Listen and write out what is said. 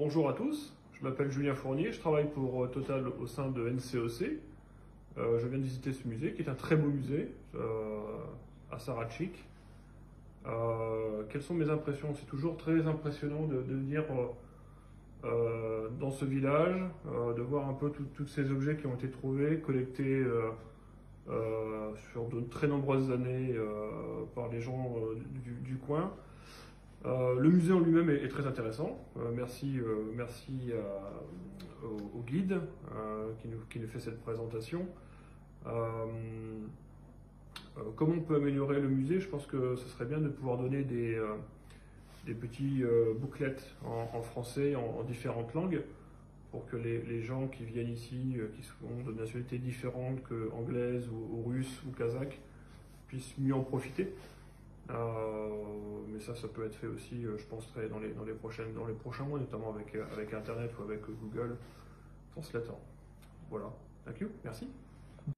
Bonjour à tous, je m'appelle Julien Fournier, je travaille pour Total au sein de NCOC. Je viens de visiter ce musée qui est un très beau musée à Sarachik. Quelles sont mes impressions? C'est toujours très impressionnant de venir dans ce village, de voir un peu tous ces objets qui ont été trouvés, collectés sur de très nombreuses années par les gens du coin. Le musée en lui-même est très intéressant. Merci au guide qui nous fait cette présentation. Comment on peut améliorer le musée? Je pense que ce serait bien de pouvoir donner des petits booklets en français, en différentes langues, pour que les gens qui viennent ici, qui sont de nationalités différentes que anglaise ou russe ou kazakh, puissent mieux en profiter. Mais ça peut être fait aussi, je pense, dans les prochains mois, notamment avec Internet ou avec Google Translator. Voilà. Thank you. Merci.